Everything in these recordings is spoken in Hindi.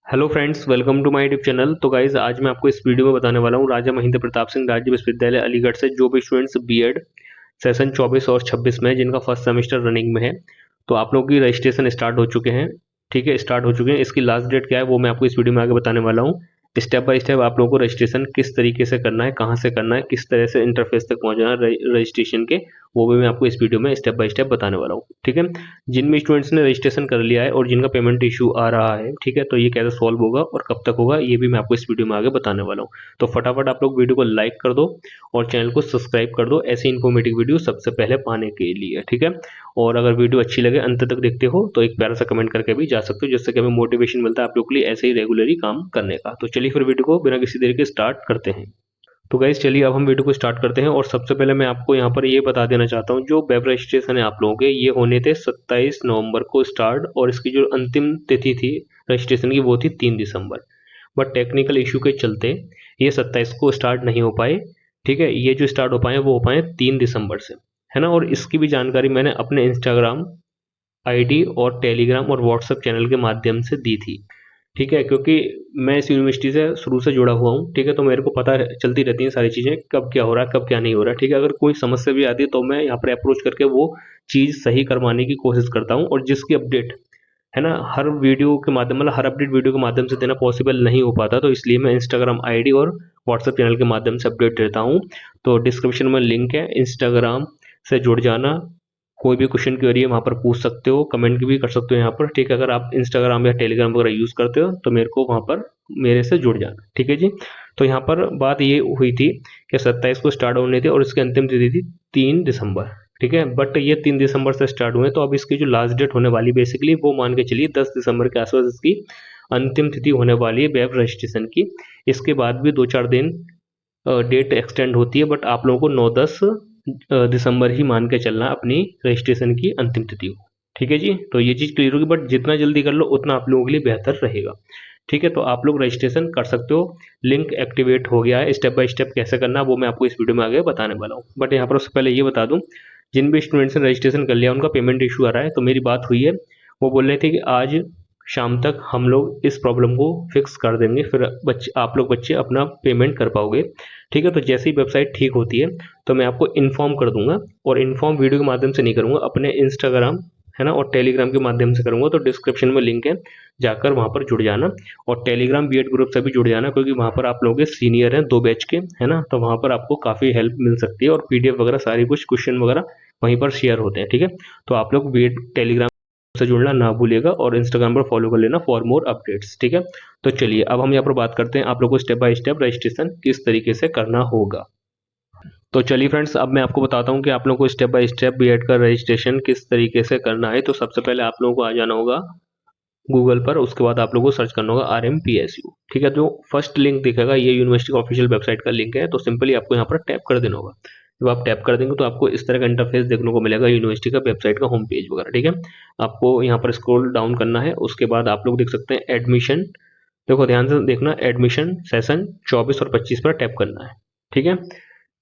Hello friends, welcome to my YouTube channel. तो गाइज आज मैं आपको इस वीडियो में बताने वाला हूँ राजा महेंद्र प्रताप सिंह राज्य विश्वविद्यालय अलीगढ़ से जो भी स्टूडेंट्स बीएड सेशन 24 और 26 में जिनका फर्स्ट सेमेस्टर रनिंग में है, तो आप लोगों की रजिस्ट्रेशन स्टार्ट हो चुके हैं। ठीक है, स्टार्ट हो चुके हैं। इसकी लास्ट डेट क्या है वो मैं आपको इस वीडियो में आगे बताने वाला हूँ। स्टेप बाय स्टेप आप लोगों को रजिस्ट्रेशन किस तरीके से करना है, कहाँ से करना है, किस तरह से इंटरफेस तक पहुंचना है रजिस्ट्रेशन के, वो भी मैं आपको इस वीडियो में स्टेप बाय स्टेप बताने वाला हूँ। ठीक है, जिन भी स्टूडेंट्स ने रजिस्ट्रेशन कर लिया है और जिनका पेमेंट इशू आ रहा है, ठीक है, तो ये कैसे सॉल्व होगा और कब तक होगा ये भी मैं आपको इस वीडियो में आगे बताने वाला हूँ। तो फटाफट आप लोग वीडियो को लाइक कर दो और चैनल को सब्सक्राइब कर दो ऐसी इन्फॉर्मेटिव वीडियो सबसे पहले पाने के लिए। ठीक है, और अगर वीडियो अच्छी लगे अंत तक देखते हो तो एक प्यारा सा कमेंट करके भी जा सकते हो, जिससे कि हमें मोटिवेशन मिलता है आप लोग के लिए ऐसे ही रेगुलरली काम करने का। तो चलिए फिर वीडियो को बिना किसी देरी के स्टार्ट करते हैं। तो गाइज चलिए अब हम वीडियो को स्टार्ट करते हैं। और सबसे पहले मैं आपको यहाँ पर ये बता देना चाहता हूँ, जो वेब रजिस्ट्रेशन है आप लोगों के ये होने थे 27 नवंबर को स्टार्ट, और इसकी जो अंतिम तिथि थी रजिस्ट्रेशन की वो थी 3 दिसंबर। बट टेक्निकल इशू के चलते ये 27 को स्टार्ट नहीं हो पाए। ठीक है, ये जो स्टार्ट हो पाए वो हो पाए 3 दिसंबर से, है ना। और इसकी भी जानकारी मैंने अपने इंस्टाग्राम आईडी और टेलीग्राम और व्हाट्सएप चैनल के माध्यम से दी थी। ठीक है, क्योंकि मैं इस यूनिवर्सिटी से शुरू से जुड़ा हुआ हूँ। ठीक है, तो मेरे को पता चलती रहती हैं सारी चीज़ें, कब क्या हो रहा है कब क्या नहीं हो रहा है। ठीक है, अगर कोई समस्या भी आती है तो मैं यहाँ पर अप्रोच करके वो चीज़ सही करवाने की कोशिश करता हूँ। और जिसकी अपडेट है ना, हर वीडियो के माध्यम मतलब हर अपडेट वीडियो के माध्यम से देना पॉसिबल नहीं हो पाता, तो इसलिए मैं इंस्टाग्राम आईडी और व्हाट्सएप चैनल के माध्यम से अपडेट देता हूँ। तो डिस्क्रिप्शन में लिंक है, इंस्टाग्राम से जुड़ जाना। कोई भी क्वेश्चन क्वेरी है वहाँ पर पूछ सकते हो, कमेंट भी कर सकते हो यहाँ पर। ठीक है, अगर आप इंस्टाग्राम या टेलीग्राम वगैरह यूज़ करते हो तो मेरे को वहाँ पर मेरे से जुड़ जाना। ठीक है जी। तो यहाँ पर बात ये हुई थी कि 27 को स्टार्ट होनी थी और इसकी अंतिम तिथि थी 3 दिसंबर। ठीक है, बट ये 3 दिसंबर से स्टार्ट हुए, तो अब इसकी जो लास्ट डेट होने वाली बेसिकली वो मान के चलिए 10 दिसंबर के आसपास इसकी अंतिम तिथि होने वाली है वेब रजिस्ट्रेशन की। इसके बाद भी 2-4 दिन डेट एक्सटेंड होती है, बट आप लोगों को 9-10 दिसंबर ही मान के चलना अपनी रजिस्ट्रेशन की अंतिम तिथि को। ठीक है जी, तो ये चीज़ क्लियर होगी, बट जितना जल्दी कर लो उतना आप लोगों के लिए बेहतर रहेगा। ठीक है, तो आप लोग रजिस्ट्रेशन कर सकते हो। लिंक एक्टिवेट हो गया है, स्टेप बाय स्टेप कैसे करना वो मैं आपको इस वीडियो में आगे बताने वाला हूँ। बट यहाँ पर उससे पहले ये बता दूँ, जिन भी स्टूडेंट्स ने रजिस्ट्रेशन कर लिया उनका पेमेंट इशू आ रहा है, तो मेरी बात हुई है, वो बोल रहे थे कि आज शाम तक हम लोग इस प्रॉब्लम को फिक्स कर देंगे, फिर बच्चे आप लोग बच्चे अपना पेमेंट कर पाओगे। ठीक है, तो जैसे ही वेबसाइट ठीक होती है तो मैं आपको इन्फॉर्म कर दूंगा, और इन्फॉर्म वीडियो के माध्यम से नहीं करूंगा, अपने इंस्टाग्राम है ना और टेलीग्राम के माध्यम से करूंगा। तो डिस्क्रिप्शन में लिंक है, जाकर वहां पर जुड़ जाना। और टेलीग्राम बीएड ग्रुप से भी जुड़ जाना, क्योंकि वहां पर आप लोगों के सीनियर हैं 2 बैच के, है ना, तो वहां पर आपको काफ़ी हेल्प मिल सकती है और पीडीएफ वगैरह सारी कुछ क्वेश्चन वगैरह वहीं पर शेयर होते हैं। ठीक है, तो आप लोग बीएड टेलीग्राम से जुड़ना ना भूलिएगा और इंस्टाग्राम पर फॉलो कर लेना फॉर मोर अपडेट्स। ठीक है, तो चलिए अब हम यहाँ पर बात करते हैं आप लोगों को स्टेप बाय स्टेप रजिस्ट्रेशन किस तरीके से करना होगा। तो चलिए फ्रेंड्स, अब मैं आपको बताता हूँ कि आप लोगों को स्टेप बाय स्टेप बीएड का रजिस्ट्रेशन किस तरीके से करना है। तो सबसे पहले आप लोगों को आ जाना होगा गूगल पर, उसके बाद आप लोगों को सर्च करना होगा RMPSU। ठीक है, जो फर्स्ट लिंक दिखेगा ये यूनिवर्सिटी का ऑफिशियल वेबसाइट का लिंक है, तो सिंपली आपको यहाँ पर टैप कर देना होगा। जब आप टैप कर देंगे तो आपको इस तरह का इंटरफेस देखने को मिलेगा यूनिवर्सिटी का वेबसाइट का होम पेज वगैरह। ठीक है, आपको यहाँ पर स्क्रॉल डाउन करना है, उसके बाद आप लोग देख सकते हैं एडमिशन। देखो ध्यान से देखना, एडमिशन सेशन 24 और 25 पर टैप करना है। ठीक है,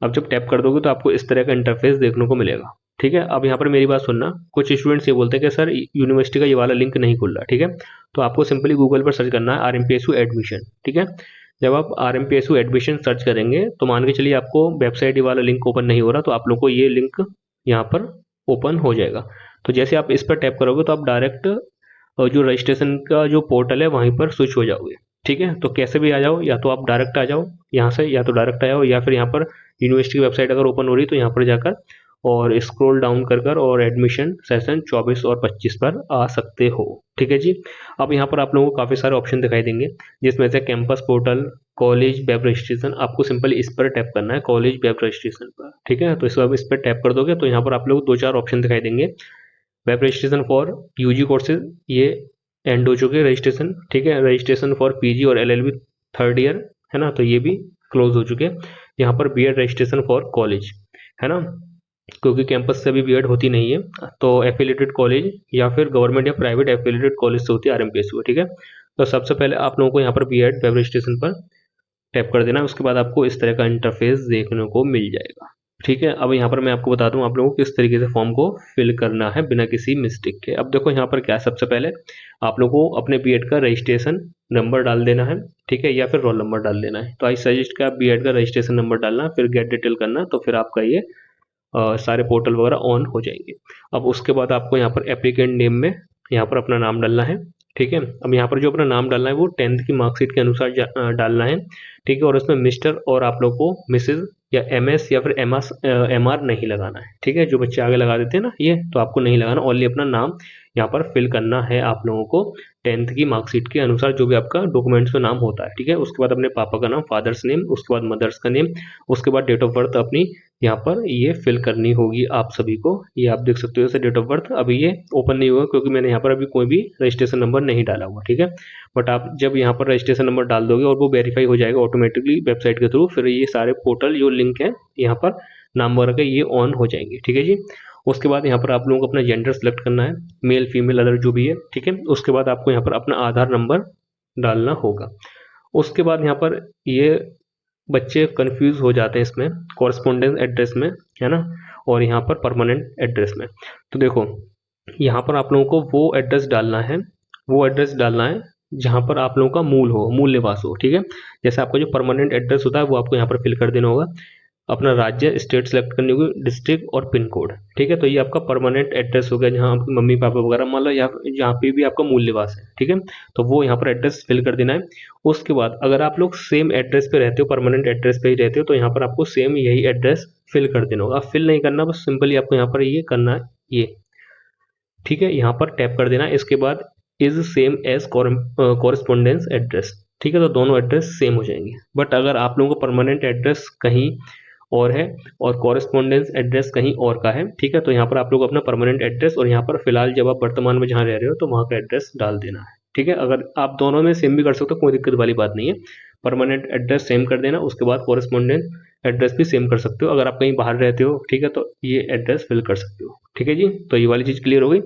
अब जब टैप कर दोगे तो आपको इस तरह का इंटरफेस देखने को मिलेगा। ठीक है, अब यहाँ पर मेरी बात सुनना, कुछ स्टूडेंट्स ये बोलते हैं कि सर यूनिवर्सिटी का ये वाला लिंक नहीं खुल रहा। ठीक है, तो आपको सिंपली गूगल पर सर्च करना है RMPSU एडमिशन। ठीक है, जब आप RMPSU एडमिशन सर्च करेंगे तो मान के चलिए आपको वेबसाइट ये वाला लिंक ओपन नहीं हो रहा, तो आप लोग को ये लिंक यहाँ पर ओपन हो जाएगा। तो जैसे आप इस पर टैप करोगे तो आप डायरेक्ट जो रजिस्ट्रेशन का जो पोर्टल है वहीं पर स्विच हो जाओगे। ठीक है, तो कैसे भी आ जाओ, या तो आप डायरेक्ट आ जाओ यहाँ से, या तो डायरेक्ट आ जाओ, या फिर यहाँ पर यूनिवर्सिटी की वेबसाइट अगर ओपन हो रही है तो यहाँ पर जाकर और स्क्रॉल डाउन कर और एडमिशन सेशन 24 और 25 पर आ सकते हो। ठीक है जी, अब यहाँ पर आप लोगों को काफ़ी सारे ऑप्शन दिखाई देंगे, जिसमें से campus portal, college web registration. आपको सिंपल इस पर टैप करना है, कॉलेज वेब रजिस्ट्रेशन पर। ठीक है, तो इस पर टैप कर दोगे तो यहाँ पर आप लोग 2-4 ऑप्शन दिखाई देंगे। Web registration for UG courses ये एंड हो चुके हैं रजिस्ट्रेशन। ठीक है, रजिस्ट्रेशन फॉर पीजी और LLB थर्ड ईयर, है ना, तो ये भी क्लोज हो चुके हैं। यहाँ पर बीएड रजिस्ट्रेशन फॉर कॉलेज, है ना, क्योंकि कैंपस से भी बीएड होती नहीं है, तो एफिलेटेड कॉलेज या फिर गवर्नमेंट या प्राइवेट एफिलेटेड कॉलेज से होती है RMPSU। ठीक है, तो सबसे पहले आप लोगों को यहाँ पर बीएड वेब रजिस्ट्रेशन पर टैप कर देना, उसके बाद आपको इस तरह का इंटरफेस देखने को मिल जाएगा। ठीक है, अब यहाँ पर मैं आपको बता दूं आप लोगों को किस तरीके से फॉर्म को फिल करना है बिना किसी मिस्टेक के। अब देखो यहाँ पर क्या है, सबसे पहले आप लोगों को अपने बीएड का रजिस्ट्रेशन नंबर डाल देना है, ठीक है, या फिर रोल नंबर डाल देना है। तो आई सजेस्ट कि आप बीएड का रजिस्ट्रेशन नंबर डालना, फिर गेट डिटेल करना, तो फिर आपका ये सारे पोर्टल वगैरह ऑन हो जाएंगे। अब उसके बाद आपको यहाँ पर एप्लीकेंट नेम में यहाँ पर अपना नाम डालना है, ठीक है। अब यहाँ पर जो अपना नाम डालना है वो 10th की मार्कशीट के अनुसार डालना है, ठीक है। और उसमें मिस्टर और आप लोग को मिसेज या एमएस या फिर एमआर नहीं लगाना है, ठीक है। जो बच्चे आगे लगा देते हैं ना ये, तो आपको नहीं लगाना, ओनली अपना नाम यहाँ पर फिल करना है आप लोगों को 10th की मार्कशीट के अनुसार जो भी आपका डॉक्यूमेंट्स में नाम होता है, ठीक है। उसके बाद अपने पापा का नाम, फादर्स नेम, उसके बाद मदर्स का नेम, उसके बाद डेट ऑफ बर्थ अपनी यहाँ पर ये फिल करनी होगी आप सभी को। ये आप देख सकते हो जैसे डेट ऑफ बर्थ अभी ये ओपन नहीं हुआ क्योंकि मैंने यहाँ पर अभी कोई भी रजिस्ट्रेशन नंबर नहीं डाला हुआ, ठीक है। बट आप जब यहाँ पर रजिस्ट्रेशन नंबर डाल दोगे और वो वेरीफाई हो जाएगा ऑटोमेटिकली वेबसाइट के थ्रू, फिर ये सारे पोर्टल जो लिंक है यहाँ पर नाम वगैरह के ये ऑन हो जाएंगे, ठीक है जी। उसके बाद यहाँ पर आप लोगों को अपना जेंडर सेलेक्ट करना है, मेल फीमेल अदर जो भी है, ठीक है। उसके बाद आपको यहाँ पर अपना आधार नंबर डालना होगा। उसके बाद यहाँ पर ये बच्चे कंफ्यूज हो जाते हैं इसमें कॉरेस्पॉन्डेंस एड्रेस में, है ना, और यहाँ पर परमानेंट एड्रेस में। तो देखो यहाँ पर आप लोगों को वो एड्रेस डालना है, वो एड्रेस डालना है जहाँ पर आप लोगों का मूल हो, मूल निवास हो, ठीक है। जैसे आपका जो परमानेंट एड्रेस होता है वो आपको यहाँ पर फिल कर देना होगा, अपना राज्य स्टेट सेलेक्ट करनी होगी, डिस्ट्रिक्ट और पिन कोड, ठीक है। तो ये आपका परमानेंट एड्रेस हो गया जहाँ आपके मम्मी पापा वगैरह मान लो जहाँ पे भी आपका मूल निवास है, ठीक है। तो वो यहाँ पर एड्रेस फिल कर देना है। उसके बाद अगर आप लोग सेम एड्रेस पे रहते हो, परमानेंट एड्रेस पे ही रहते हो, तो यहाँ पर आपको सेम यही एड्रेस फिल कर देना होगा। फिल नहीं करना, बस सिंपली आपको यहाँ पर ये करना है ये, ठीक है। यहाँ पर टैप कर देना है। इसके बाद is same as correspondence address, ठीक है। तो दोनों एड्रेस सेम हो जाएंगे। बट अगर आप लोगों को परमानेंट एड्रेस कहीं और है और कॉरेस्पॉन्डेंस एड्रेस कहीं और का है, ठीक है, तो यहाँ पर आप लोग अपना परमानेंट एड्रेस और यहाँ पर फिलहाल जब आप वर्तमान में जहाँ रह रहे हो तो वहाँ का एड्रेस डाल देना है, ठीक है। अगर आप दोनों में सेम भी कर सकते हो, कोई दिक्कत वाली बात नहीं है। परमानेंट एड्रेस सेम कर देना, उसके बाद कॉरेस्पॉन्डेंस एड्रेस भी सेम कर सकते हो। अगर आप कहीं बाहर रहते हो, ठीक है, तो ये एड्रेस फिल कर सकते हो, ठीक है जी। तो ये वाली चीज़ क्लियर हो गई।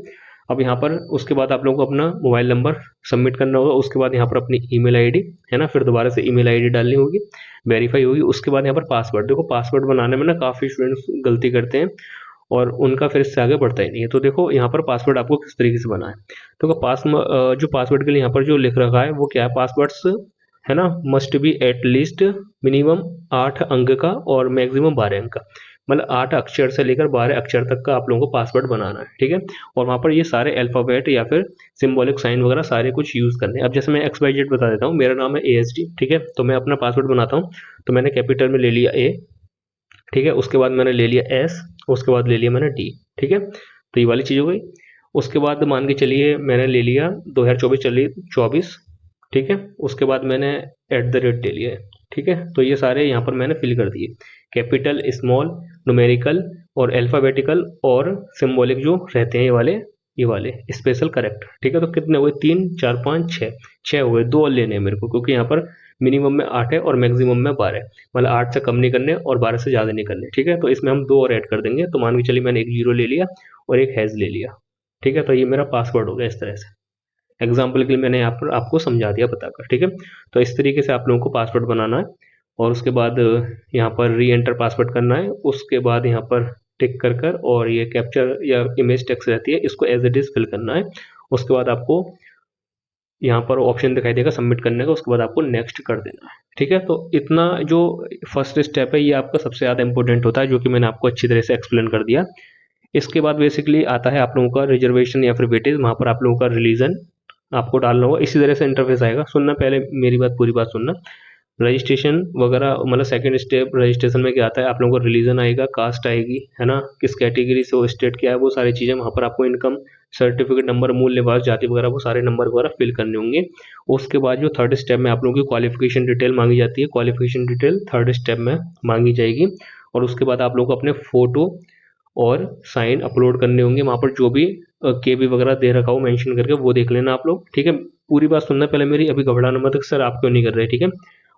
अब यहाँ पर उसके बाद आप लोगों को अपना मोबाइल नंबर सबमिट करना होगा। उसके बाद यहाँ पर अपनी ईमेल आईडी, है ना, फिर दोबारा से ईमेल आईडी डालनी होगी, वेरीफाई होगी। उसके बाद यहाँ पर पासवर्ड, देखो पासवर्ड बनाने में ना काफ़ी स्टूडेंट्स गलती करते हैं और उनका फिर इससे आगे बढ़ता ही नहीं है। तो देखो यहाँ पर पासवर्ड आपको किस तरीके से बनाना है। तो जो पासवर्ड के लिए यहाँ पर जो लिख रखा है वो क्या है, पासवर्ड्स, है ना, must be at least minimum 8 अंक का और मैक्सिमम 12 अंक का, मतलब 8 अक्षर से लेकर 12 अक्षर तक का आप लोगों को पासवर्ड बनाना है, ठीक है। और वहाँ पर ये सारे अल्फ़ाबेट या फिर सिंबॉलिक साइन वगैरह सारे कुछ यूज़ करने हैं। अब जैसे मैं XYZ बता देता हूँ, मेरा नाम है ASD, ठीक है। तो मैं अपना पासवर्ड बनाता हूँ, तो मैंने कैपिटल में ले लिया A, ठीक है। उसके बाद मैंने ले लिया S, उसके बाद ले लिया मैंने D, ठीक है। तो ये वाली चीज़ हो गई। उसके बाद मान के चलिए मैंने ले लिया 2024 चलिए 24, ठीक है। उसके बाद मैंने एट द रेट ले लिया है, ठीक है। तो ये सारे यहाँ पर मैंने फिल कर दिए, कैपिटल, स्मॉल, न्यूमेरिकल और अल्फ़ाबेटिकल और सिंबॉलिक जो रहते हैं ये वाले स्पेशल करेक्ट, ठीक है। तो कितने हुए, 3 4 5 6, 6 हुए। 2 और लेने हैं मेरे को क्योंकि यहाँ पर मिनिमम में 8 है और मैक्सिमम में 12, मतलब 8 से कम नहीं करने और 12 से ज़्यादा नहीं करने, ठीक है। तो इसमें हम 2 और ऐड कर देंगे। तो मान के चलिए मैंने एक जीरो ले लिया और एक हैज़ ले लिया, ठीक है। तो ये मेरा पासवर्ड हो गया इस तरह से। एग्जाम्पल के लिए मैंने यहाँ पर आपको समझा दिया बताकर, ठीक है। तो इस तरीके से आप लोगों को पासवर्ड बनाना है और उसके बाद यहाँ पर री एंटर पासवर्ड करना है। उसके बाद यहाँ पर टिक कर कर और ये कैप्चर या इमेज टेक्स्ट रहती है इसको एज इट इज़ फिल करना है। उसके बाद आपको यहाँ पर ऑप्शन दिखाई देगा सबमिट करने का, उसके बाद आपको नेक्स्ट कर देना है, ठीक है। तो इतना जो फर्स्ट स्टेप है ये आपका सबसे ज़्यादा इंपॉर्टेंट होता है, जो कि मैंने आपको अच्छी तरह से एक्सप्लेन कर दिया। इसके बाद बेसिकली आता है आप लोगों का रिजर्वेशन या फिर वेटेज। वहाँ पर आप लोगों का रिलीजन आपको डालना होगा। इसी तरह से इंटरफेस आएगा, सुनना पहले मेरी बात, पूरी बात सुनना। रजिस्ट्रेशन वगैरह मतलब सेकंड स्टेप रजिस्ट्रेशन में क्या आता है, आप लोगों को रिलीजन आएगा, कास्ट आएगी, है ना, किस कैटेगरी से हो, स्टेट क्या है, वो सारी चीज़ें वहाँ पर आपको इनकम सर्टिफिकेट नंबर, मूल निवास, जाति वगैरह वो सारे नंबर वगैरह फिल करने होंगे। उसके बाद जो थर्ड स्टेप में आप लोगों की क्वालिफिकेशन डिटेल मांगी जाती है, क्वालिफिकेशन डिटेल थर्ड स्टेप में मांगी जाएगी। और उसके बाद आप लोगों को अपने फ़ोटो और साइन अपलोड करने होंगे। वहाँ पर जो भी केबी वगैरह दे रखा हो मेंशन करके वो देख लेना आप लोग, ठीक है। पूरी बात सुनना पहले मेरी, अभी घबराना मत कि सर आप क्यों नहीं कर रहे, ठीक है।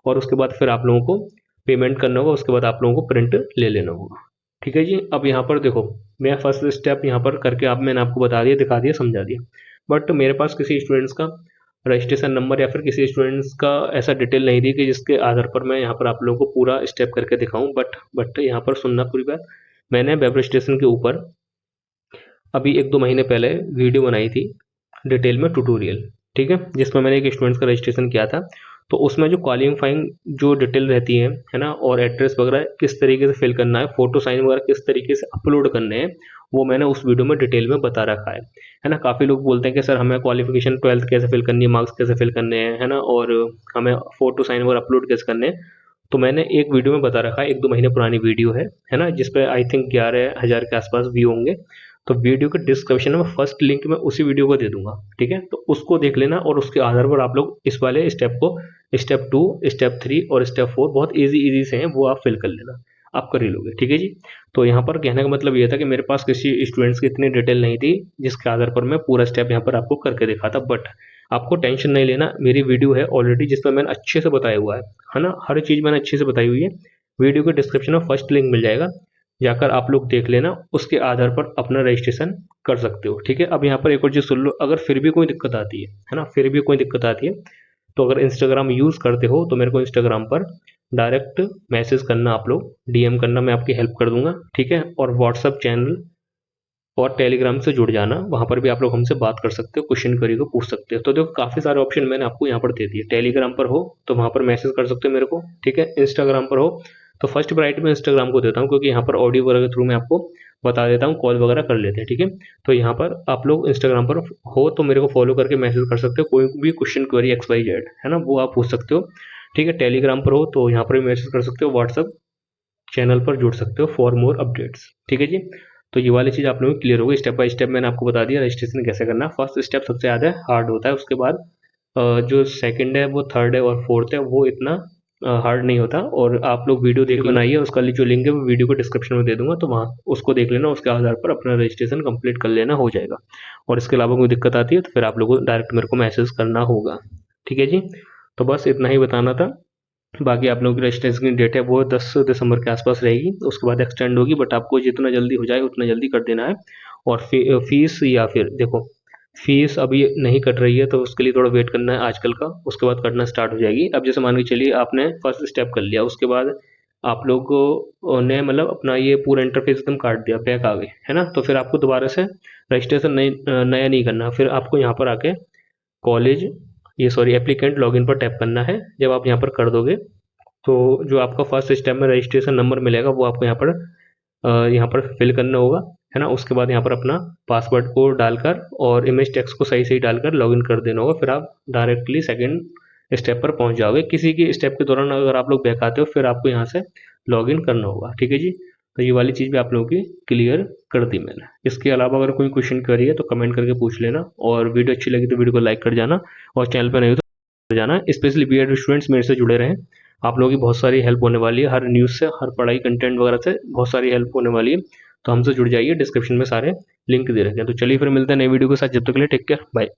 और उसके बाद फिर आप लोगों को पेमेंट करना होगा, उसके बाद आप लोगों को प्रिंट ले लेना होगा, ठीक है जी। अब यहाँ पर देखो मैं फर्स्ट स्टेप यहाँ पर करके आप मैंने आपको बता दिया, दिखा दिया, समझा दिया। बट मेरे पास किसी स्टूडेंट्स का रजिस्ट्रेशन नंबर या फिर किसी स्टूडेंट्स का ऐसा डिटेल नहीं दी कि जिसके आधार पर मैं यहाँ पर आप लोगों को पूरा स्टेप करके दिखाऊं। बट यहाँ पर सुनना पूरी बात, मैंने वेब रजिस्ट्रेशन के ऊपर अभी 1-2 महीने पहले वीडियो बनाई थी डिटेल में ट्यूटोरियल, ठीक है, जिसमें मैंने एक स्टूडेंट्स का रजिस्ट्रेशन किया था। तो उसमें जो क्वालिफाइंग जो डिटेल रहती है ना, और एड्रेस वगैरह किस तरीके से फिल करना है, फोटो साइन वगैरह किस तरीके से अपलोड करने हैं, वो मैंने उस वीडियो में डिटेल में बता रखा है ना। काफ़ी लोग बोलते हैं कि सर हमें क्वालिफिकेशन 12th कैसे फिल करनी है, मार्क्स कैसे फिल करने हैं, है ना, और हमें फोटो साइन वगैरह अपलोड कैसे करने हैं। तो मैंने एक वीडियो में बता रखा है, 1-2 महीने पुरानी वीडियो है ना, जिसपे आई थिंक 11,000 के आसपास व्यू होंगे। तो वीडियो के डिस्क्रिप्शन में फर्स्ट लिंक मैं उसी वीडियो को दे दूंगा, ठीक है, तो उसको देख लेना और उसके आधार पर आप लोग इस वाले स्टेप को, स्टेप 2, स्टेप 3 और स्टेप 4 बहुत इजी से हैं, वो आप फिल कर लेना, आप कर ही लोगे, ठीक है जी। तो यहाँ पर कहने का मतलब ये था कि मेरे पास किसी स्टूडेंट्स की इतनी डिटेल नहीं थी जिसके आधार पर मैं पूरा स्टेप यहाँ पर आपको करके दिखाता। बट आपको टेंशन नहीं लेना, मेरी वीडियो है ऑलरेडी जिसमें मैंने अच्छे से बताया हुआ है ना, हर चीज़ मैंने अच्छे से बताई हुई है। वीडियो के डिस्क्रिप्शन में फर्स्ट लिंक मिल जाएगा, जाकर आप लोग देख लेना, उसके आधार पर अपना रजिस्ट्रेशन कर सकते हो, ठीक है। अब यहाँ पर एक और चीज़ सुन लो, अगर फिर भी कोई दिक्कत आती है ना, फिर भी कोई दिक्कत आती है, तो अगर इंस्टाग्राम यूज़ करते हो तो मेरे को इंस्टाग्राम पर डायरेक्ट मैसेज करना, आप लोग डीएम करना, मैं आपकी हेल्प कर दूंगा, ठीक है। और व्हाट्सअप चैनल और टेलीग्राम से जुड़ जाना, वहाँ पर भी आप लोग हमसे बात कर सकते हो, क्वेश्चन क्वेरी को पूछ सकते हो। तो देखो काफ़ी सारे ऑप्शन मैंने आपको यहाँ पर दे दिए। टेलीग्राम पर हो तो वहाँ पर मैसेज कर सकते हो मेरे को, ठीक है। इंस्टाग्राम पर हो तो फर्स्ट प्रायोरिटी मैं इंस्टाग्राम को देता हूँ, क्योंकि यहाँ पर ऑडियो वगैरह के थ्रू मैं आपको बता देता हूँ, कॉल वगैरह कर लेते हैं, ठीक है। तो यहाँ पर आप लोग इंस्टाग्राम पर हो तो मेरे को फॉलो करके मैसेज कर सकते हो, कोई भी क्वेश्चन क्वेरी XYZ है ना, वो आप पूछ सकते हो, ठीक है। टेलीग्राम पर हो तो यहाँ पर भी मैसेज कर सकते हो, व्हाट्सअप चैनल पर जुड़ सकते हो फॉर मोर अपडेट्स, ठीक है जी। तो ये वाली चीज़ आप लोगों की क्लियर होगी, स्टेप बाय स्टेप मैंने आपको बता दिया रजिस्ट्रेशन कैसे करना। फर्स्ट स्टेप सबसे ज़्यादा हार्ड होता है, उसके बाद जो सेकंड है, वो थर्ड है और फोर्थ है, वो इतना हार्ड नहीं होता। और आप लोग वीडियो देख बनाइए, उसका जो लिंक है वो वीडियो को डिस्क्रिप्शन में दे दूंगा, तो वहाँ उसको देख लेना, उसके आधार पर अपना रजिस्ट्रेशन कंप्लीट कर लेना, हो जाएगा। और इसके अलावा कोई दिक्कत आती है तो फिर आप लोगों को डायरेक्ट मेरे को मैसेज करना होगा, ठीक है जी। तो बस इतना ही बताना था। बाकी आप लोगों की रजिस्ट्रेशन की डेट है वो 10 दिसंबर के आसपास रहेगी, उसके बाद एक्सटेंड होगी, बट आपको जितना जल्दी हो जाए उतना जल्दी कर देना है। और फीस, या फिर देखो फीस अभी नहीं कट रही है तो उसके लिए थोड़ा वेट करना है आजकल का, उसके बाद कटना स्टार्ट हो जाएगी। अब जैसे मान के चलिए आपने फर्स्ट स्टेप कर लिया, उसके बाद आप लोगों ने मतलब अपना ये पूरा इंटरफेस एकदम काट दिया, बैक आ गए, है ना, तो फिर आपको दोबारा से रजिस्ट्रेशन नया नहीं करना, फिर आपको यहाँ पर आके कॉलेज, ये सॉरी एप्लीकेंट लॉगिन पर टैप करना है। जब आप यहाँ पर कर दोगे तो जो आपका फर्स्ट स्टेप में रजिस्ट्रेशन नंबर मिलेगा वो आपको यहाँ पर फिल करना होगा, है ना। उसके बाद यहाँ पर अपना पासवर्ड को डालकर और इमेज टेक्स्ट को सही सही डालकर लॉगिन कर देना होगा, फिर आप डायरेक्टली सेकंड स्टेप पर पहुंच जाओगे। किसी की स्टेप के दौरान अगर आप लोग बैक आते हो फिर आपको यहाँ से लॉगिन करना होगा, ठीक है जी। तो ये वाली चीज़ भी आप लोगों की क्लियर कर दी मैंने। इसके अलावा अगर कोई क्वेश्चन क्वेरी है तो कमेंट करके पूछ लेना, और वीडियो अच्छी लगी तो वीडियो को लाइक कर जाना, और चैनल पर नहीं हो तो जाना। स्पेशली बीएड स्टूडेंट्स मेरे से जुड़े रहें, आप लोगों की बहुत सारी हेल्प होने वाली है, हर न्यूज़ से, हर पढ़ाई कंटेंट वगैरह से बहुत सारी हेल्प होने वाली है। तो हमसे जुड़ जाइए, डिस्क्रिप्शन में सारे लिंक दे रखे हैं। तो चलिए फिर मिलते हैं नई वीडियो के साथ, जब तक के लिए टेक केयर, बाय।